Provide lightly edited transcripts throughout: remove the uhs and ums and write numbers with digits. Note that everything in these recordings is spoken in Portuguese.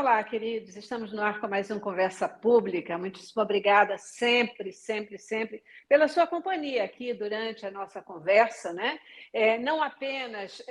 Olá, queridos. Estamos no ar com mais um Conversa Pública. Muitíssimo obrigada sempre, sempre, sempre pela sua companhia aqui durante a nossa conversa, né? Não apenas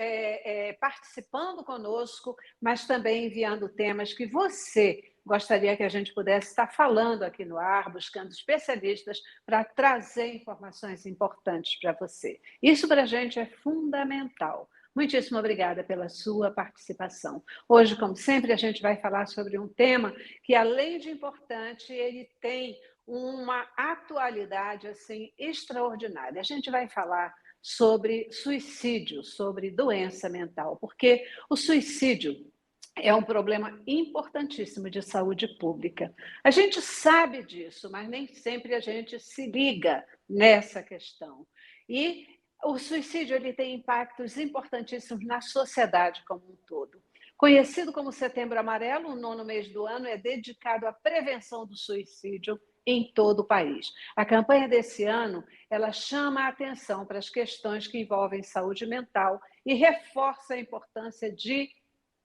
participando conosco, mas também enviando temas que você gostaria que a gente pudesse estar falando aqui no ar, buscando especialistas para trazer informações importantes para você. Isso para a gente é fundamental. Muitíssimo obrigada pela sua participação. Hoje, como sempre, a gente vai falar sobre um tema que, além de importante, ele tem uma atualidade assim extraordinária. A gente vai falar sobre suicídio, sobre doença mental, porque o suicídio é um problema importantíssimo de saúde pública. A gente sabe disso, mas nem sempre a gente se liga nessa questão. E o suicídio ele tem impactos importantíssimos na sociedade como um todo. Conhecido como Setembro Amarelo, o nono mês do ano é dedicado à prevenção do suicídio em todo o país. A campanha desse ano, ela chama a atenção para as questões que envolvem saúde mental e reforça a importância de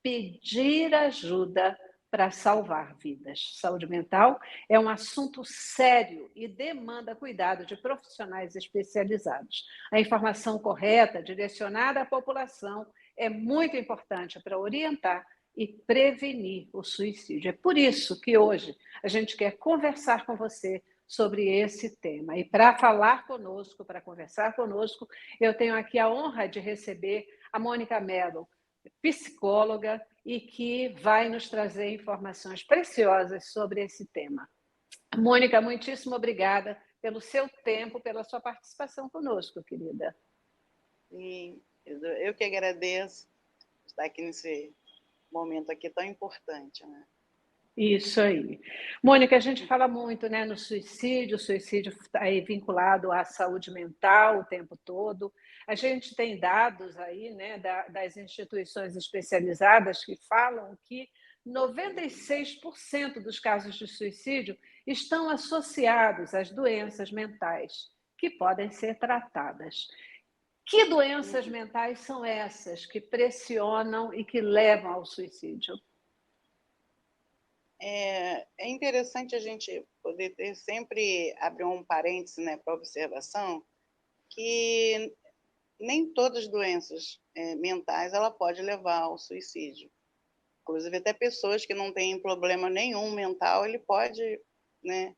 pedir ajuda para salvar vidas. Saúde mental é um assunto sério e demanda cuidado de profissionais especializados. A informação correta, direcionada à população, é muito importante para orientar e prevenir o suicídio. É por isso que hoje a gente quer conversar com você sobre esse tema. E para falar conosco, para conversar conosco, eu tenho aqui a honra de receber a Mônica Mello, psicóloga, e que vai nos trazer informações preciosas sobre esse tema. Mônica, muitíssimo obrigada pelo seu tempo, pela sua participação conosco, querida. Sim, eu que agradeço estar aqui nesse momento aqui tão importante, né? Isso aí. Mônica, a gente fala muito, né, no suicídio, o suicídio está aí vinculado à saúde mental o tempo todo. A gente tem dados aí, né, das instituições especializadas que falam que 96% dos casos de suicídio estão associados às doenças mentais, que podem ser tratadas. Que doenças mentais são essas que pressionam e que levam ao suicídio? É interessante a gente poder ter sempre abrir um parêntese, né, para observação, que nem todas as doenças mentais ela pode levar ao suicídio. Inclusive até pessoas que não têm problema nenhum mental, ele pode, né,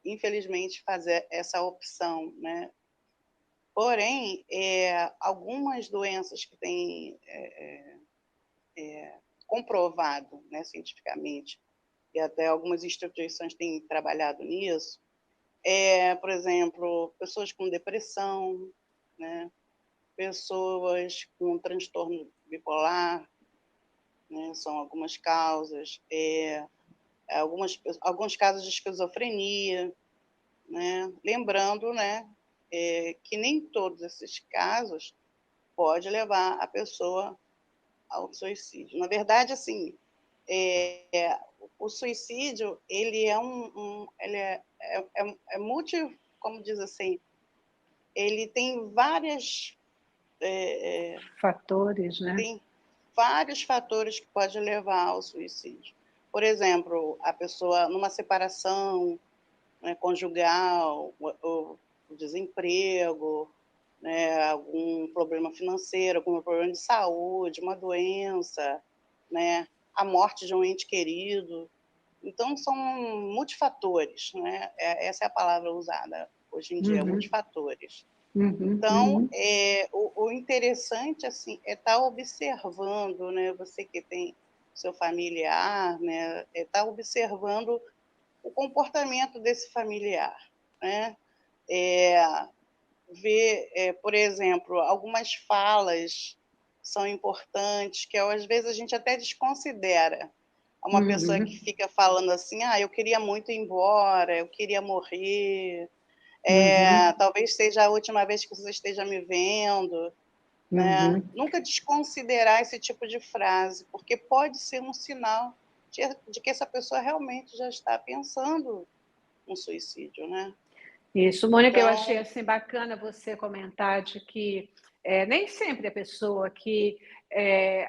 infelizmente fazer essa opção, né? Porém, algumas doenças que têm comprovado, né, cientificamente, e até algumas instituições têm trabalhado nisso, por exemplo, pessoas com depressão, né, pessoas com transtorno bipolar, né, são algumas causas, alguns casos de esquizofrenia, né, lembrando, né, que nem todos esses casos pode levar a pessoa ao suicídio. Na verdade, assim, o suicídio ele é ele é multi, como diz assim, ele tem várias Fatores, né? tem vários fatores que podem levar ao suicídio. Por exemplo, a pessoa numa separação, né, conjugal, o desemprego, né, algum problema financeiro, algum problema de saúde, uma doença, né, a morte de um ente querido. Então, são multifatores, né? Essa é a palavra usada hoje em dia, multifatores. Então, o interessante assim, é estar observando, né, você que tem seu familiar, né, estar observando o comportamento desse familiar, né? Ver, por exemplo, algumas falas são importantes, que às vezes a gente até desconsidera. Uma pessoa que fica falando assim, eu queria muito ir embora, eu queria morrer, talvez seja a última vez que você esteja me vendo, né? Nunca desconsiderar esse tipo de frase, porque pode ser um sinal de que essa pessoa realmente já está pensando no suicídio, né? Isso, Mônica, eu Então, achei assim bacana você comentar de que nem sempre a pessoa que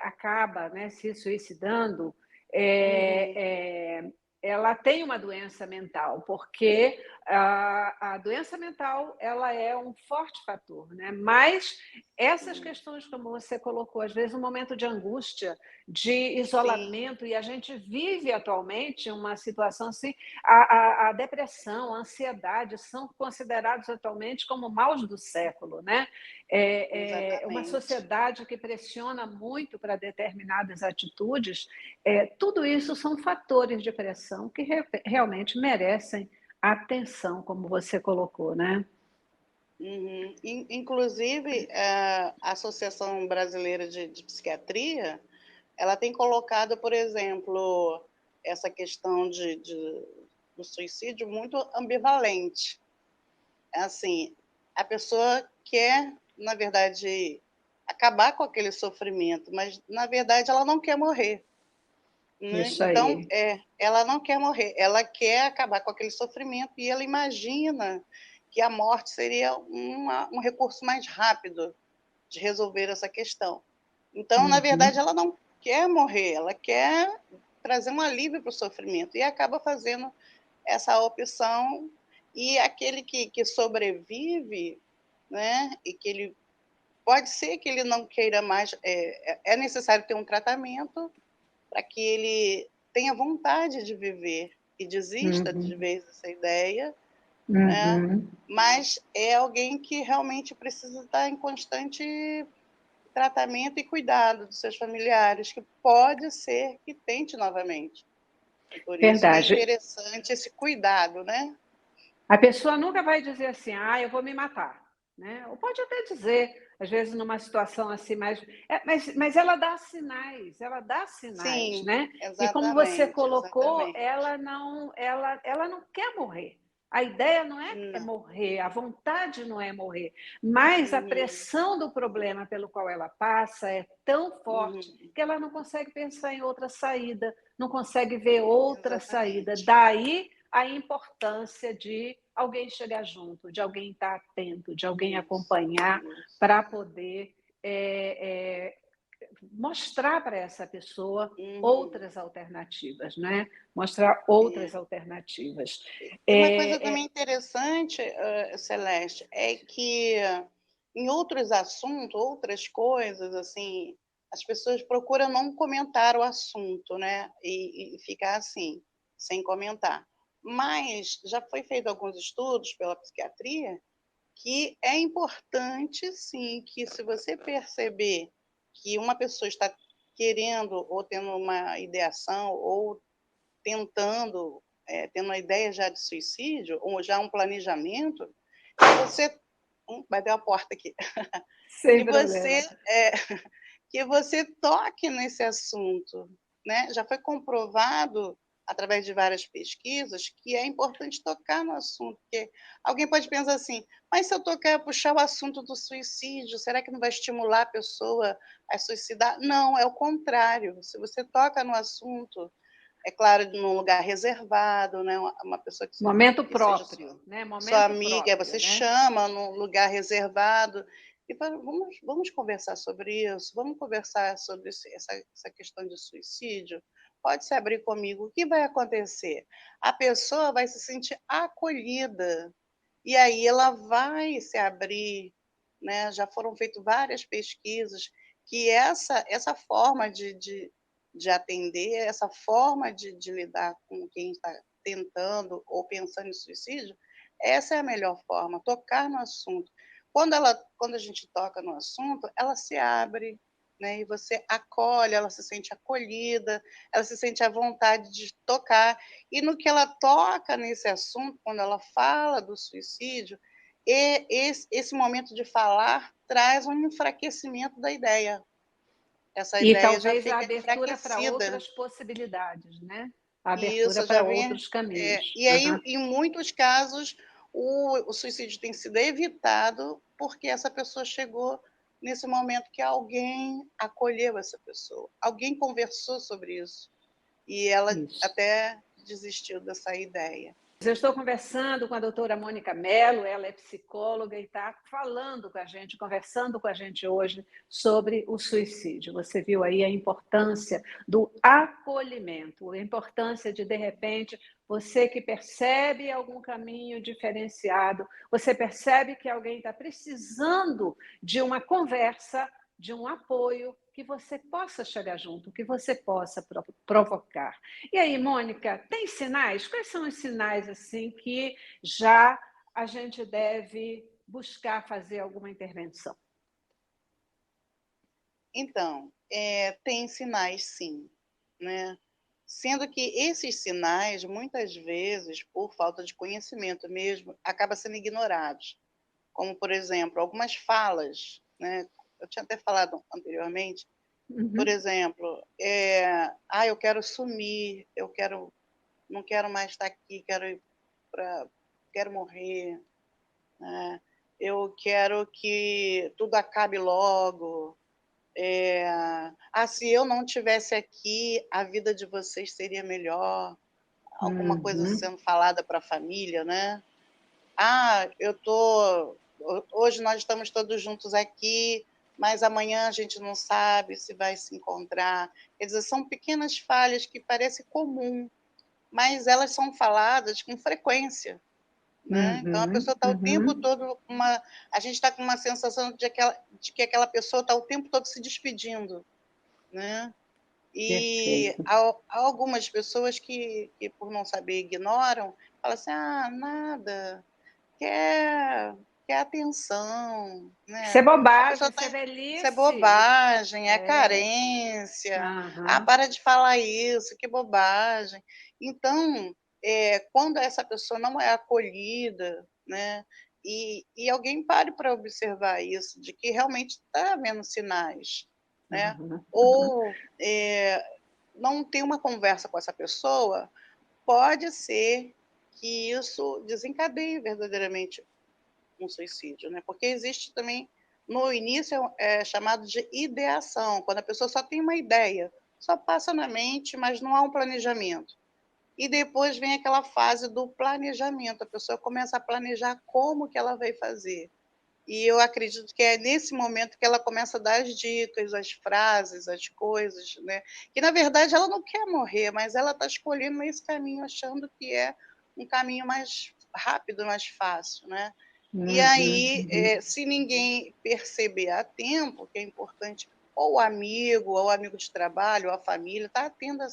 acaba, né, se suicidando, Uhum. ela tem uma doença mental, porque a doença mental ela é um forte fator, né? Mas essas Sim, questões, como você colocou, às vezes um momento de angústia, de sim, isolamento, e a gente vive atualmente uma situação assim, a depressão, a ansiedade são considerados atualmente como maus do século, né? É uma exatamente. sociedade que pressiona muito para determinadas atitudes, tudo isso são fatores de pressão que realmente merecem atenção, como você colocou, né? Uhum. Inclusive, a Associação Brasileira de Psiquiatria, ela tem colocado, por exemplo, essa questão do suicídio muito ambivalente. Assim, a pessoa quer, na verdade, acabar com aquele sofrimento, mas, na verdade, ela não quer morrer. Né? Isso Então, aí. ela não quer morrer, ela quer acabar com aquele sofrimento e ela imagina que a morte seria um recurso mais rápido de resolver essa questão. Então, na verdade, Uhum. ela não quer morrer, ela quer trazer um alívio para o sofrimento e acaba fazendo essa opção. E aquele que sobrevive, né, e que ele pode ser que ele não queira mais, é necessário ter um tratamento para que ele tenha vontade de viver e desista de Uhum. vez dessa ideia, né? Uhum. Mas é alguém que realmente precisa estar em constante tratamento e cuidado dos seus familiares, que pode ser que tente novamente. E por isso que é Verdade. interessante esse cuidado, né? A pessoa nunca vai dizer assim: "Ah, eu vou me matar", né, ou pode até dizer, às vezes numa situação assim mais mas ela dá sinais, Sim, né. E como você exatamente, colocou, exatamente. ela não quer morrer. A ideia não é Não. morrer, a vontade não é morrer, mas a Uhum, pressão do problema pelo qual ela passa é tão forte uhum, que ela não consegue pensar em outra saída, não consegue ver outra saída. exatamente. Daí a importância de alguém chegar junto, de alguém estar atento, de alguém Isso, acompanhar isso. para poder é, é, mostrar para essa pessoa Uhum. outras alternativas, né? Mostrar outras alternativas. E uma coisa É, também é, interessante, Celeste, é que em outros assuntos, outras coisas, assim, as pessoas procuram não comentar o assunto, né? E ficar assim, sem comentar. Mas já foi feito alguns estudos pela psiquiatria que é importante, sim, que se você perceber que uma pessoa está querendo ou tendo uma ideação ou tentando, tendo uma ideia já de suicídio, ou já um planejamento, que você. Bateu a porta aqui. sem Que você, problema. que você toque nesse assunto. Né? Já foi comprovado, através de várias pesquisas, que é importante tocar no assunto. Porque alguém pode pensar assim, mas se eu tocar, puxar o assunto do suicídio, será que não vai estimular a pessoa a suicidar? Não, é o contrário. Se você toca no assunto, é claro, num lugar reservado, né? Uma pessoa Momento que seja sua, próprio, né? sua Momento amiga, próprio, você né? chama num lugar reservado e fala, vamos conversar sobre isso, vamos conversar sobre essa questão de suicídio. Pode se abrir comigo. O que vai acontecer? A pessoa vai se sentir acolhida e aí ela vai se abrir, né? Já foram feitas várias pesquisas que essa forma de atender, essa forma de lidar com quem está tentando ou pensando em suicídio, essa é a melhor forma, tocar no assunto. Quando a gente toca no assunto, ela se abre, né? E você acolhe, ela se sente acolhida, ela se sente à vontade de tocar. E no que ela toca nesse assunto, quando ela fala do suicídio, esse momento de falar traz um enfraquecimento da ideia. Essa E ideia já talvez a fica abertura para enfraquecida. outras possibilidades, né? A E abertura isso já para vem. outros caminhos. E aí, Aham. em muitos casos, o suicídio tem sido evitado porque essa pessoa chegou nesse momento que alguém acolheu essa pessoa, alguém conversou sobre isso e ela Isso. até desistiu dessa ideia. Eu estou conversando com a doutora Mônica Mello, ela é psicóloga e está falando com a gente, conversando com a gente hoje sobre o suicídio. Você viu aí a importância do acolhimento, a importância de repente, você que percebe algum caminho diferenciado, você percebe que alguém está precisando de uma conversa, de um apoio, que você possa chegar junto, que você possa provocar. E aí, Mônica, tem sinais? Quais são os sinais assim que já a gente deve buscar fazer alguma intervenção? Então, tem sinais sim, né? Sendo que esses sinais, muitas vezes, por falta de conhecimento mesmo, acabam sendo ignorados. Como, por exemplo, algumas falas, né? Eu tinha até falado anteriormente, por exemplo, eu quero sumir, não quero mais estar aqui, quero morrer, né? Eu quero que tudo acabe logo. Se eu não estivesse aqui, a vida de vocês seria melhor. Alguma coisa sendo falada para a família, né? Hoje nós estamos todos juntos aqui, mas amanhã a gente não sabe se vai se encontrar. Quer dizer, são pequenas falhas que parecem comum, mas elas são faladas com frequência, né? Então a pessoa está o tempo todo a gente está com uma sensação de que aquela pessoa está o tempo todo se despedindo, né? E há algumas pessoas que por não saber ignoram, falam assim, nada, quer atenção, Isso é né? A pessoa bobagem, isso é isso é velhice. bobagem, é carência. Para de falar isso, que bobagem. Então, quando essa pessoa não é acolhida, né? E alguém pare para observar isso, de que realmente está havendo sinais, né? Ou não tem uma conversa com essa pessoa, pode ser que isso desencadeie verdadeiramente um suicídio, né? Porque existe também, no início, é chamado de ideação, quando a pessoa só tem uma ideia, só passa na mente, mas não há um planejamento. E depois vem aquela fase do planejamento, a pessoa começa a planejar como que ela vai fazer. E eu acredito que é nesse momento que ela começa a dar as dicas, as frases, as coisas, né? Que, na verdade, ela não quer morrer, mas ela está escolhendo esse caminho, achando que é um caminho mais rápido, mais fácil, né? E aí, se ninguém perceber a tempo, que é importante, ou o amigo de trabalho, ou a família, está atento,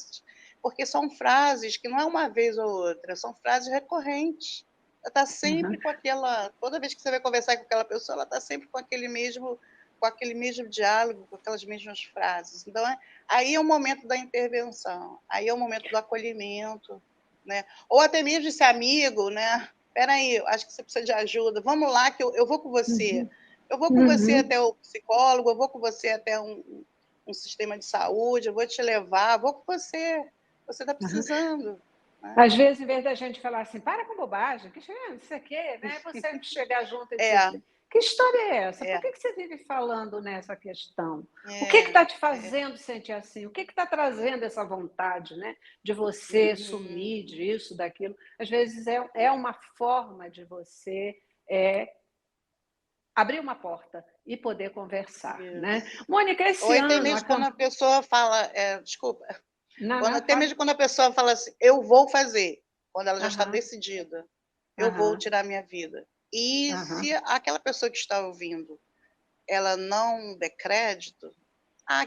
porque são frases que não é uma vez ou outra, são frases recorrentes. Ela está sempre com aquela... Toda vez que você vai conversar com aquela pessoa, ela está sempre com aquele mesmo diálogo, com aquelas mesmas frases. Então, aí é o momento da intervenção, aí é o momento do acolhimento, né? Ou até mesmo esse amigo, né? Espera aí, acho que você precisa de ajuda, vamos lá que eu vou com você. Eu vou com você até o psicólogo, eu vou com você até um sistema de saúde, eu vou te levar, vou com você está precisando. Né? Às vezes, em vez da gente falar assim, para com bobagem, que isso aqui, né? Você chegar junto e dizer assim, que história é essa? Por que você vive falando nessa questão? O que está te fazendo sentir assim? O que está trazendo essa vontade, né? De você sumir disso, daquilo? Às vezes é uma forma de você abrir uma porta e poder conversar, né? Mônica, esse Ou até ano... mesmo quando a pessoa fala... desculpa. Até fala... mesmo quando a pessoa fala assim, eu vou fazer, quando ela já está Aham. decidida, eu vou tirar minha vida. E se aquela pessoa que está ouvindo, ela não der crédito,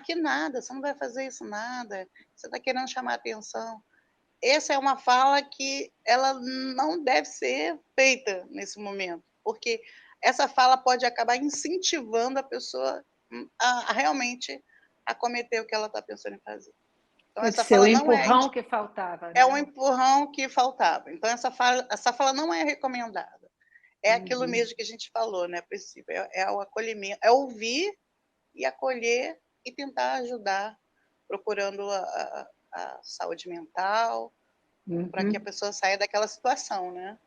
que nada, você não vai fazer isso nada, você está querendo chamar atenção. Essa é uma fala que ela não deve ser feita nesse momento, porque essa fala pode acabar incentivando a pessoa a realmente a cometer o que ela está pensando em fazer. Então, Pode essa ser o fala não empurrão que faltava, é né? um empurrão que faltava. Então, essa fala não é recomendada. É aquilo mesmo que a gente falou, né, a princípio. É o acolhimento, é ouvir e acolher e tentar ajudar, procurando a saúde mental, para que a pessoa saia daquela situação, né?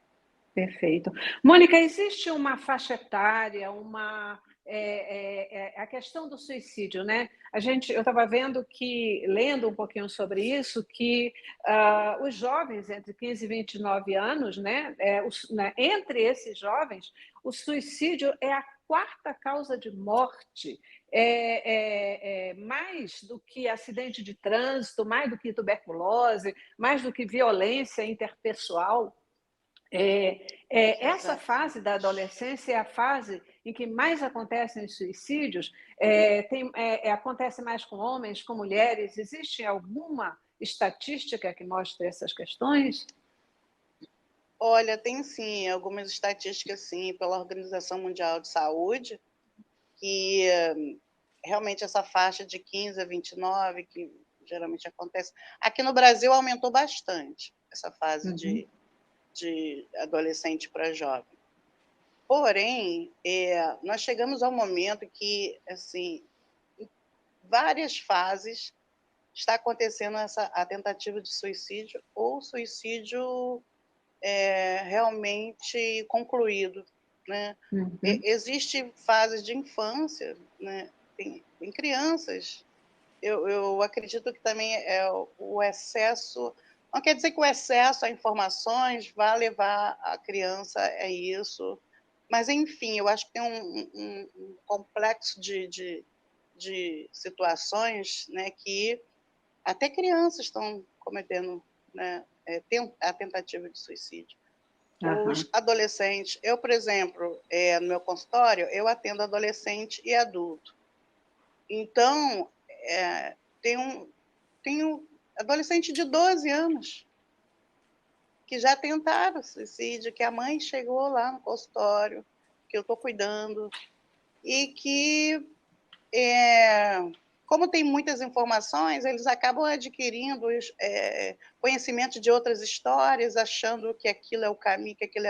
Perfeito. Mônica, existe uma faixa etária, a questão do suicídio, né? Eu estava vendo que, lendo um pouquinho sobre isso, que os jovens entre 15 e 29 anos, né, entre esses jovens, o suicídio é a quarta causa de morte, mais do que acidente de trânsito, mais do que tuberculose, mais do que violência interpessoal. Essa fase da adolescência é a fase em que mais acontecem os suicídios. Acontece mais com homens, com mulheres. Existe alguma estatística que mostre essas questões? Olha, tem sim, algumas estatísticas sim, pela Organização Mundial de Saúde, que realmente essa faixa de 15 a 29, que geralmente acontece. Aqui no Brasil aumentou bastante essa fase de adolescente para jovem. Porém, nós chegamos ao momento que, assim, em várias fases está acontecendo a tentativa de suicídio ou suicídio realmente concluído, né? Existe fases de infância, né? Tem crianças. Eu acredito que também o excesso. Não quer dizer que o excesso a informações vai levar a criança a isso, mas, enfim, eu acho que tem um complexo de situações, né, que até crianças estão cometendo, né, a tentativa de suicídio. Os adolescentes, eu, por exemplo, no meu consultório, eu atendo adolescente e adulto. Então, tenho adolescente de 12 anos que já tentaram suicídio, que a mãe chegou lá no consultório, que eu estou cuidando, e que, como tem muitas informações, eles acabam adquirindo conhecimento de outras histórias, achando que aquilo é o caminho, que aquilo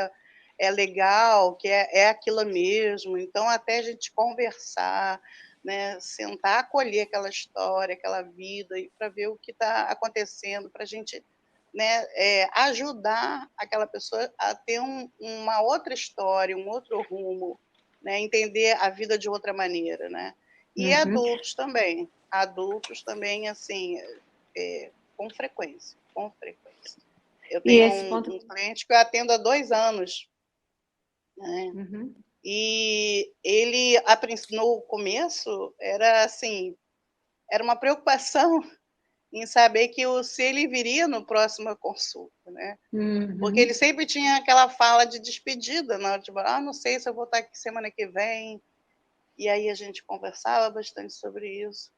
é legal, que é aquilo mesmo. Então, até a gente conversar, né, sentar, acolher aquela história, aquela vida, para ver o que está acontecendo, para a gente, né, ajudar aquela pessoa a ter uma outra história, um outro rumo, né, entender a vida de outra maneira, né? E adultos também, assim, com frequência, com frequência. Eu E tenho esse ponto. um cliente que eu atendo há 2 anos, né? E ele, no começo, era assim, era uma preocupação em saber se ele viria no próxima consulta, né? Porque ele sempre tinha aquela fala de despedida, na hora de falar, não sei se eu vou estar aqui semana que vem. E aí a gente conversava bastante sobre isso.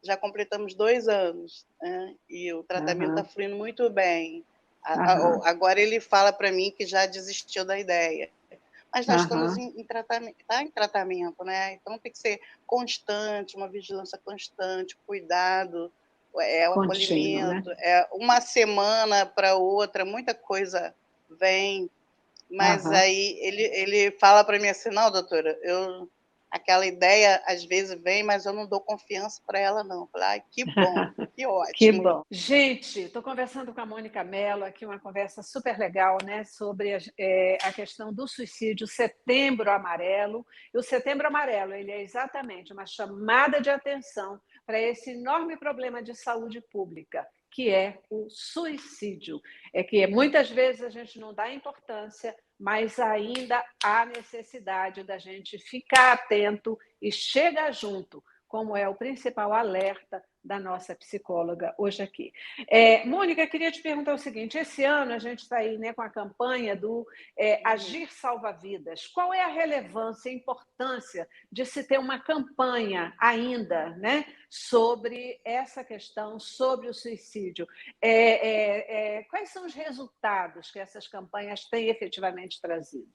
Já completamos 2 anos, né? E o tratamento está fluindo muito bem. Agora ele fala para mim que já desistiu da ideia. Mas nós estamos em tratamento, está em tratamento, né? Então tem que ser constante, uma vigilância constante, cuidado, o Contínuo, né? acolhimento, uma semana para outra, muita coisa vem, mas aí ele fala para mim assim, não, doutora, aquela ideia às vezes vem, mas eu não dou confiança para ela, não. Eu falei, que bom, que Que ótimo. bom. Gente, estou conversando com a Mônica Mello aqui, uma conversa super legal, né, sobre a questão do suicídio, Setembro Amarelo. E o Setembro Amarelo, ele é exatamente uma chamada de atenção para esse enorme problema de saúde pública, que é o suicídio. É que muitas vezes a gente não dá importância, mas ainda há necessidade da gente ficar atento e chegar junto, como é o principal alerta da nossa psicóloga hoje aqui. Mônica, queria te perguntar o seguinte: esse ano a gente está aí, né, com a campanha do Agir Salva Vidas. Qual é a relevância e a importância de se ter uma campanha ainda, né, sobre essa questão, sobre o suicídio? Quais são os resultados que essas campanhas têm efetivamente trazido?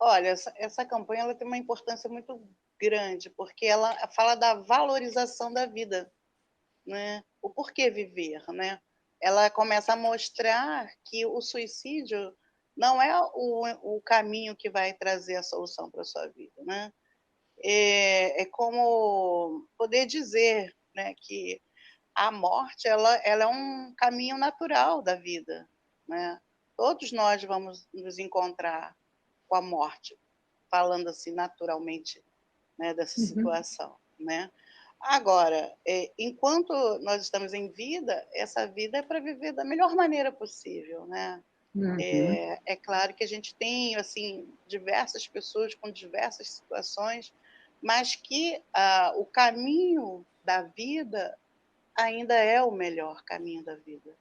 Olha, essa campanha ela tem uma importância muito grande, porque ela fala da valorização da vida, né? O porquê viver, né? Ela começa a mostrar que o suicídio não é o caminho que vai trazer a solução para a sua vida, né? É como poder dizer, né, que a morte ela é um caminho natural da vida, né? Todos nós vamos nos encontrar com a morte, falando assim naturalmente, né, dessa situação, né? Agora, enquanto nós estamos em vida, essa vida é para viver da melhor maneira possível, né? É claro que a gente tem assim diversas pessoas com diversas situações, mas que o caminho da vida ainda é o melhor caminho da vida,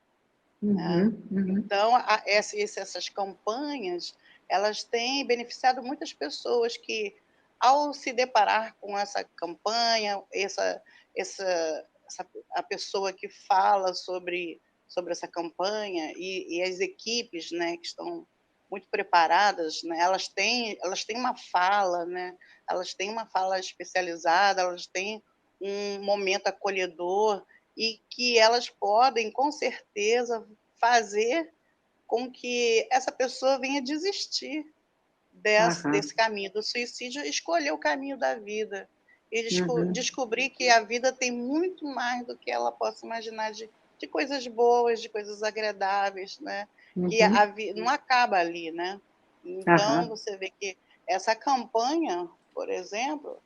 né? Então, essas campanhas, elas têm beneficiado muitas pessoas que, ao se deparar com essa campanha, a pessoa que fala sobre essa campanha e as equipes, né, que estão muito preparadas, né, elas têm uma fala, né, elas têm uma fala especializada, elas têm um momento acolhedor e que elas podem, com certeza, fazer com que essa pessoa venha desistir desse caminho do suicídio e escolher o caminho da vida e descobrir que a vida tem muito mais do que ela possa imaginar de coisas boas, de coisas agradáveis, né? Que a vida não acaba ali, né? Então, você vê que essa campanha, por exemplo,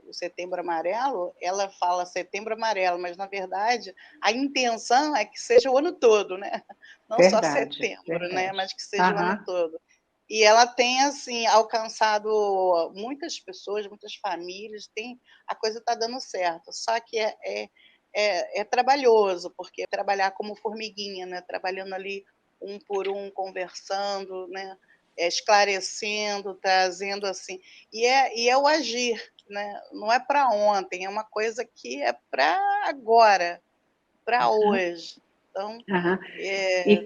o Setembro Amarelo, ela fala Setembro Amarelo, mas, na verdade, a intenção é que seja o ano todo, né? Não só setembro, né? Mas que seja o ano todo. E ela tem, assim, alcançado muitas pessoas, muitas famílias, a coisa está dando certo. Só que é trabalhoso, porque trabalhar como formiguinha, né? Trabalhando ali um por um, conversando, né? Esclarecendo, trazendo assim. E é o agir, né? Não é para ontem, é uma coisa que é para agora, para hoje. Então,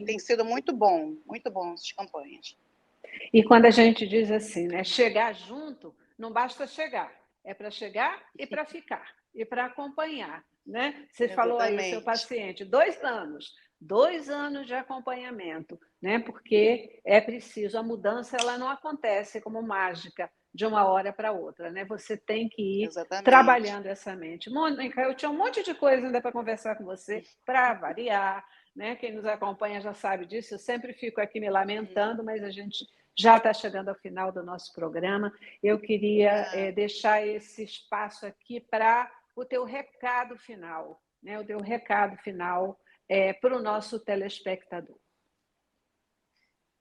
tem sido muito bom essas campanhas. E quando a gente diz assim, né, chegar junto, não basta chegar, é para chegar e para ficar, e para acompanhar. Né? Você Exatamente. Falou aí o seu paciente, 2 anos, 2 anos de acompanhamento, né? Porque é preciso, a mudança ela não acontece como mágica de uma hora para outra, né? Você tem que ir trabalhando essa mente. Mônica, eu tinha um monte de coisa ainda para conversar com você, para variar, né? Quem nos acompanha já sabe disso, eu sempre fico aqui me lamentando, mas a gente já está chegando ao final do nosso programa. Eu queria deixar esse espaço aqui para o teu recado final, né? O teu recado final para o nosso telespectador.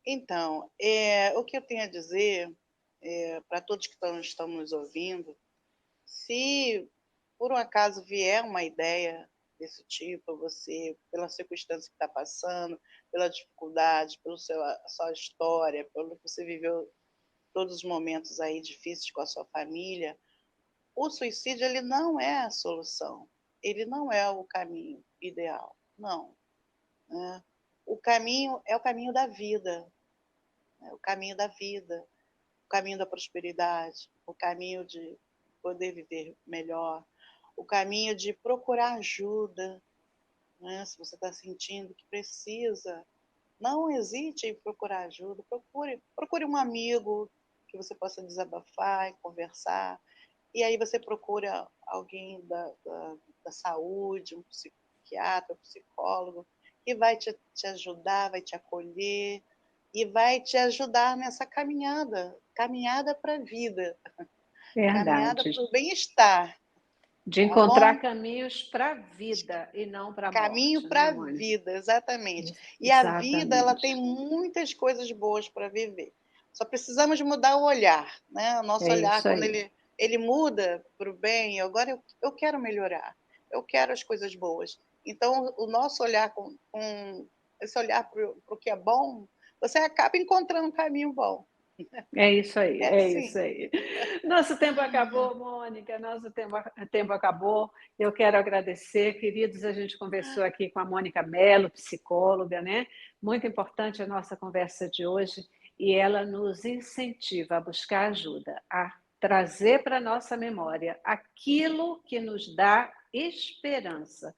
Então, o que eu tenho a dizer para todos que estão nos ouvindo, se por um acaso vier uma ideia desse tipo, você, pela circunstância que está passando, pela dificuldade, pela sua história, pelo que você viveu, todos os momentos aí difíceis com a sua família, o suicídio ele não é a solução, ele não é o caminho ideal, não. Né? O caminho é o caminho da vida, né? O caminho da vida, o caminho da prosperidade, o caminho de poder viver melhor, o caminho de procurar ajuda, né? Se você está sentindo que precisa, não hesite em procurar ajuda, procure um amigo que você possa desabafar e conversar, e aí você procura alguém da saúde, um psiquiatra, um psicólogo, que vai te ajudar, vai te acolher e vai te ajudar nessa caminhada para a vida, caminhada para o bem-estar. De encontrar caminhos para a vida e não para a morte. Caminho para a vida, exatamente. E a vida ela tem muitas coisas boas para viver. Só precisamos mudar o olhar, né? O nosso olhar, quando ele muda para o bem, agora eu quero melhorar, eu quero as coisas boas. Então, o nosso olhar com esse olhar para o que é bom, você acaba encontrando um caminho bom. É isso aí, isso aí. Nosso tempo acabou, Mônica, nosso tempo acabou. Eu quero agradecer, queridos, a gente conversou aqui com a Mônica Mello, psicóloga, né? Muito importante a nossa conversa de hoje e ela nos incentiva a buscar ajuda, a trazer para a nossa memória aquilo que nos dá esperança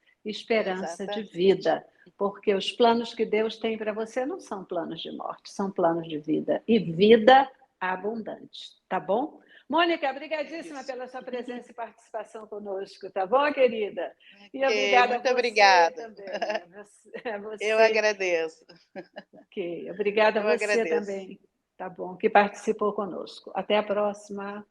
de vida, porque os planos que Deus tem para você não são planos de morte, são planos de vida, e vida abundante, tá bom? Mônica, obrigadíssima pela sua presença e participação conosco, tá bom, querida? E obrigada muito a você obrigada. também. Eu agradeço. Ok, obrigada a você também. Tá bom, que participou conosco. Até a próxima.